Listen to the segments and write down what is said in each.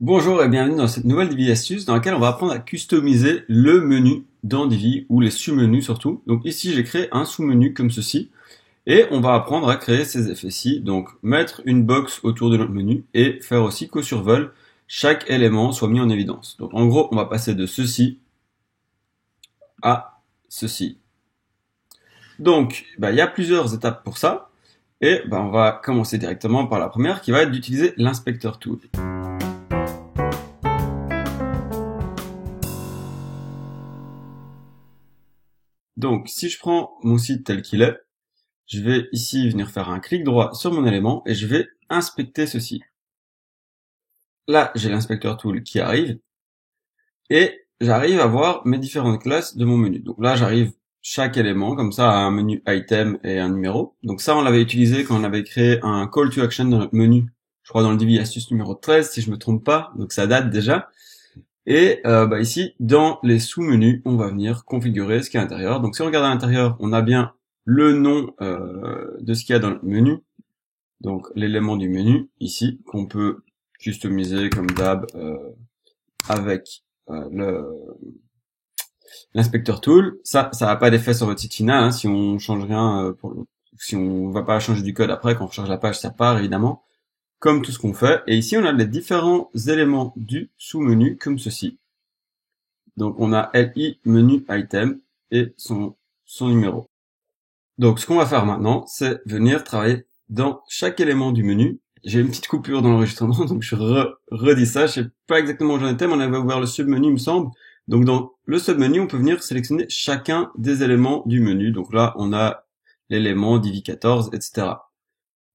Bonjour et bienvenue dans cette nouvelle Divi astuce dans laquelle on va apprendre à customiser le menu dans Divi ou les sous-menus surtout. Donc ici j'ai créé un sous-menu comme ceci et on va apprendre à créer ces effets-ci. Donc mettre une box autour de notre menu et faire aussi qu'au survol chaque élément soit mis en évidence. Donc en gros on va passer de ceci à ceci. Donc il y a plusieurs étapes pour ça et on va commencer directement par la première qui va être d'utiliser l'inspecteur tool. Donc, si je prends mon site tel qu'il est, je vais ici venir faire un clic droit sur mon élément et je vais inspecter ceci. Là, j'ai l'inspecteur tool qui arrive et j'arrive à voir mes différentes classes de mon menu. Donc là, j'arrive chaque élément comme ça à un menu item et un numéro. Donc ça, on l'avait utilisé quand on avait créé un call to action dans notre menu. Je crois dans le Divi astuce numéro 13 si je me trompe pas. Donc ça date déjà. Et ici, dans les sous-menus, on va venir configurer ce qu'il y a à l'intérieur. Donc si on regarde à l'intérieur, on a bien le nom de ce qu'il y a dans le menu. Donc l'élément du menu, ici, qu'on peut customiser comme d'hab avec l'inspecteur tool. Ça n'a pas d'effet sur votre site final, hein, si on change rien, si on va pas changer du code après, quand on change la page, ça part évidemment, comme tout ce qu'on fait. Et ici, on a les différents éléments du sous-menu, comme ceci. Donc on a LI menu item et son numéro. Donc ce qu'on va faire maintenant, c'est venir travailler dans chaque élément du menu. J'ai une petite coupure dans l'enregistrement, donc je redis ça. Je sais pas exactement où j'en étais, mais on avait ouvert le submenu, il me semble. Donc dans le submenu, on peut venir sélectionner chacun des éléments du menu. Donc là, on a l'élément Divi 14, etc.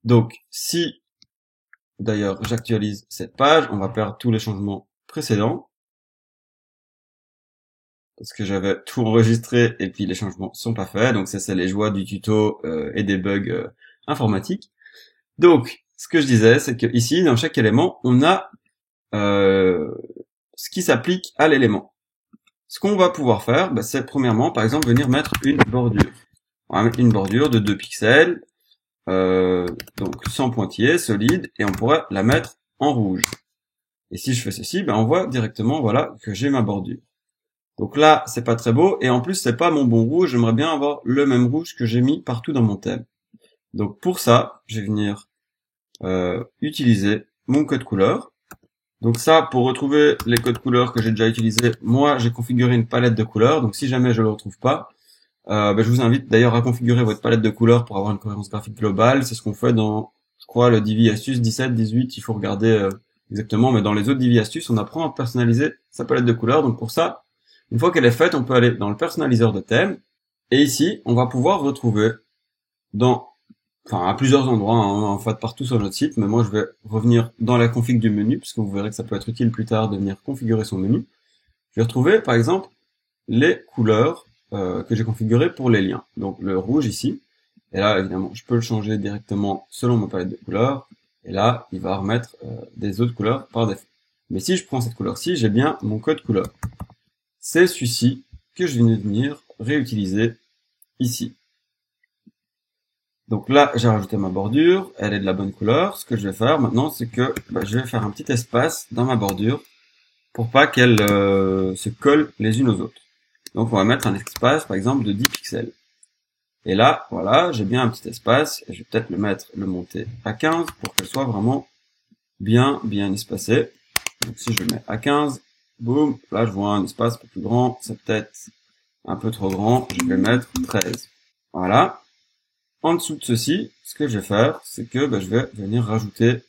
Donc si d'ailleurs j'actualise cette page, on va perdre tous les changements précédents, parce que j'avais tout enregistré et puis les changements sont pas faits. Donc ça, c'est les joies du tuto et des bugs informatiques. Donc ce que je disais, c'est que ici, dans chaque élément, on a ce qui s'applique à l'élément. Ce qu'on va pouvoir faire, c'est premièrement, par exemple, venir mettre une bordure. On va mettre une bordure de 2 pixels, donc sans pointillé, solide, et on pourrait la mettre en rouge. Et si je fais ceci, on voit directement, voilà, que j'ai ma bordure. Donc là, c'est pas très beau, et en plus, c'est pas mon bon rouge, j'aimerais bien avoir le même rouge que j'ai mis partout dans mon thème. Donc pour ça, je vais venir utiliser mon code couleur. Donc ça, pour retrouver les codes couleurs que j'ai déjà utilisés, moi, j'ai configuré une palette de couleurs, donc si jamais je le retrouve pas, je vous invite d'ailleurs à configurer votre palette de couleurs pour avoir une cohérence graphique globale. C'est ce qu'on fait dans, je crois, le Divi Astuce 17, 18, il faut regarder exactement, mais dans les autres Divi Astuces, on apprend à personnaliser sa palette de couleurs. Donc pour ça, une fois qu'elle est faite, on peut aller dans le personnaliseur de thème. Et ici, on va pouvoir retrouver à plusieurs endroits, hein, en fait, partout sur notre site. Mais moi, je vais revenir dans la config du menu, puisque vous verrez que ça peut être utile plus tard de venir configurer son menu. Je vais retrouver, par exemple, les couleurs que j'ai configurées pour les liens. Donc le rouge ici. Et là, évidemment, je peux le changer directement selon ma palette de couleurs. Et là, il va remettre des autres couleurs par défaut. Mais si je prends cette couleur-ci, j'ai bien mon code couleur. C'est celui-ci que je viens de venir réutiliser ici. Donc là, j'ai rajouté ma bordure, elle est de la bonne couleur. Ce que je vais faire maintenant, c'est que je vais faire un petit espace dans ma bordure pour pas qu'elles se collent les unes aux autres. Donc on va mettre un espace, par exemple, de 10 pixels. Et là, voilà, j'ai bien un petit espace, et je vais peut-être le monter à 15 pour qu'elle soit vraiment bien espacée. Donc si je le mets à 15, boum, là je vois un espace un peu plus grand, c'est peut-être un peu trop grand, je vais mettre 13. Voilà. En dessous de ceci, ce que je vais faire, c'est que je vais venir rajouter,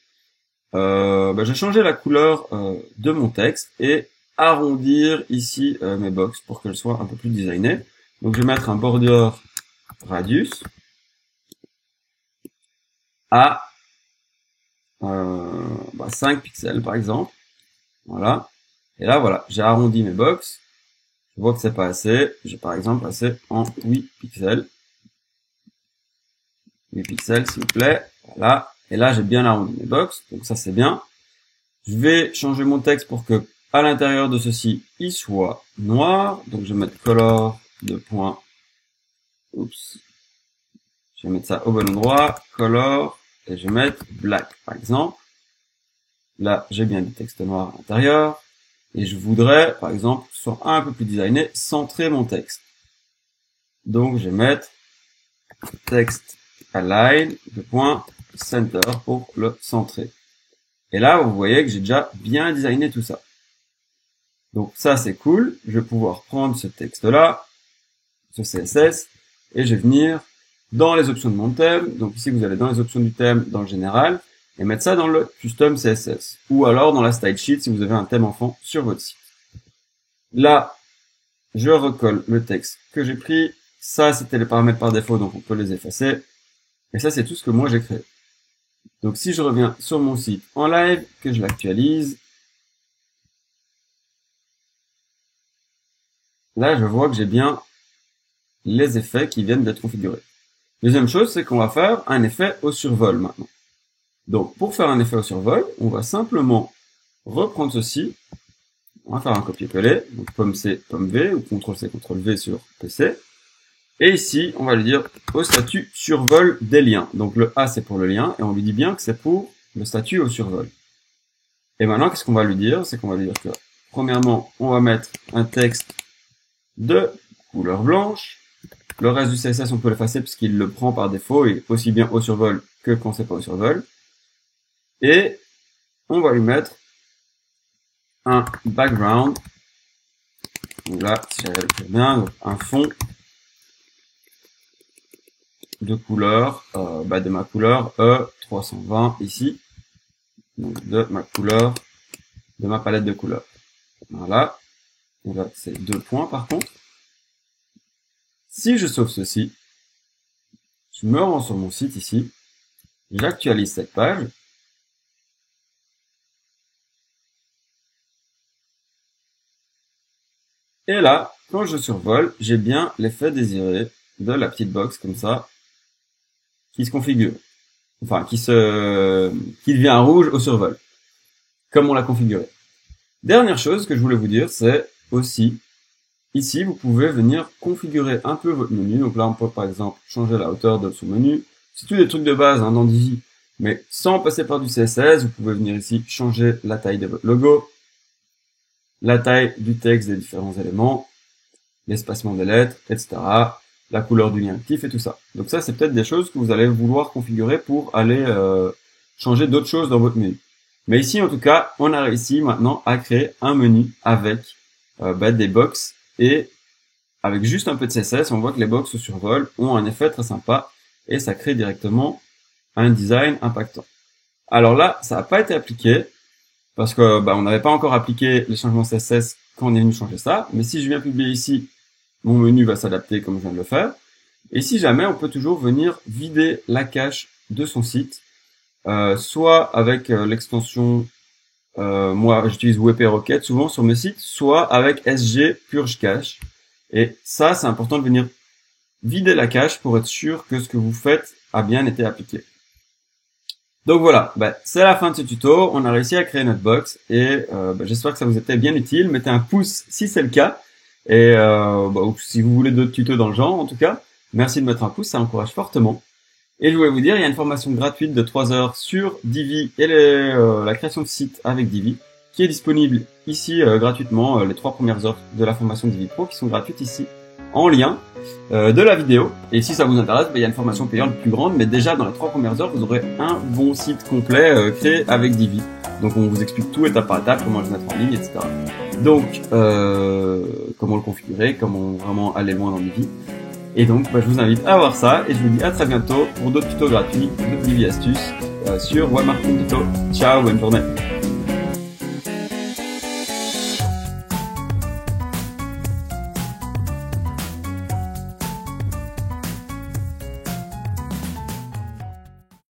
je vais changer la couleur de mon texte et arrondir ici mes box pour qu'elles soient un peu plus designées. Donc je vais mettre un border radius à 5 pixels par exemple. Voilà. Et là voilà, j'ai arrondi mes box. Je vois que c'est pas assez. J'ai par exemple passé en 8 pixels. 8 pixels s'il vous plaît. Voilà. Et là j'ai bien arrondi mes box. Donc ça c'est bien. Je vais changer mon texte pour que à l'intérieur de ceci, il soit noir. Donc je vais mettre color de point. Oups. Je vais mettre ça au bon endroit. Color. Et je vais mettre black par exemple. Là, j'ai bien du texte noir à l'intérieur. Et je voudrais, par exemple, soit un peu plus designé, centrer mon texte. Donc, je vais mettre text align, center pour le centrer. Et là, vous voyez que j'ai déjà bien designé tout ça. Donc ça, c'est cool. Je vais pouvoir prendre ce texte-là, ce CSS, et je vais venir dans les options de mon thème. Donc ici, vous allez dans les options du thème, dans le général, et mettre ça dans le custom CSS. Ou alors dans la style sheet si vous avez un thème enfant sur votre site. Là, je recolle le texte que j'ai pris. Ça, c'était les paramètres par défaut, donc on peut les effacer. Et ça, c'est tout ce que moi j'ai créé. Donc si je reviens sur mon site en live, que je l'actualise, là, je vois que j'ai bien les effets qui viennent d'être configurés. Deuxième chose, c'est qu'on va faire un effet au survol maintenant. Donc, pour faire un effet au survol, on va simplement reprendre ceci. On va faire un copier-coller. Donc, pomme C, pomme V, ou CTRL-C, CTRL-V sur PC. Et ici, on va lui dire au statut survol des liens. Donc, le A, c'est pour le lien, et on lui dit bien que c'est pour le statut au survol. Et maintenant, qu'est-ce qu'on va lui dire? C'est qu'on va lui dire que, premièrement, on va mettre un texte de couleur blanche. Le reste du CSS, on peut l'effacer puisqu'il le prend par défaut, et aussi bien au survol que quand c'est pas au survol. Et on va lui mettre un background. Donc là, si j'arrive bien, donc un fond de couleur, de ma couleur E320 ici. Donc de ma couleur, de ma palette de couleurs. Voilà. Et là, c'est 2 points par contre. Si je sauve ceci, je me rends sur mon site ici, j'actualise cette page. Et là, quand je survole, j'ai bien l'effet désiré de la petite box comme ça, qui se configure. Enfin, qui devient rouge au survol. Comme on l'a configuré. Dernière chose que je voulais vous dire, c'est aussi, ici, vous pouvez venir configurer un peu votre menu. Donc là, on peut par exemple changer la hauteur de son menu. C'est tous des trucs de base dans Divi. Mais sans passer par du CSS, vous pouvez venir ici changer la taille de votre logo, la taille du texte des différents éléments, l'espacement des lettres, etc., la couleur du lien actif et tout ça. Donc ça, c'est peut-être des choses que vous allez vouloir configurer pour aller changer d'autres choses dans votre menu. Mais ici, en tout cas, on a réussi maintenant à créer un menu avec des box, et avec juste un peu de CSS, on voit que les box au survol ont un effet très sympa et ça crée directement un design impactant. Alors là, ça n'a pas été appliqué parce que on n'avait pas encore appliqué les changements CSS quand on est venu changer ça. Mais si je viens publier ici, mon menu va s'adapter comme je viens de le faire. Et si jamais, on peut toujours venir vider la cache de son site, soit avec l'extension, moi j'utilise WP Rocket souvent sur mes sites, soit avec SG Purge Cache. Et ça, c'est important de venir vider la cache pour être sûr que ce que vous faites a bien été appliqué. Donc voilà, c'est la fin de ce tuto. On a réussi à créer notre box et j'espère que ça vous était bien utile. Mettez un pouce si c'est le cas, et si vous voulez d'autres tutos dans le genre, en tout cas, merci de mettre un pouce, ça encourage fortement. Et je voulais vous dire, il y a une formation gratuite de 3 heures sur Divi et la création de site avec Divi, qui est disponible ici gratuitement, les 3 premières heures de la formation Divi Pro qui sont gratuites ici, en lien de la vidéo. Et si ça vous intéresse, il y a une formation payante plus grande, mais déjà dans les 3 premières heures, vous aurez un bon site complet créé avec Divi. Donc on vous explique tout étape par étape, comment le mettre en ligne, etc. Donc, comment le configurer, comment vraiment aller loin dans Divi. Et donc, je vous invite à voir ça, et je vous dis à très bientôt pour d'autres tutos gratuits, d'autres Divi astuces sur Web Marketing Tuto. Ciao, bonne journée.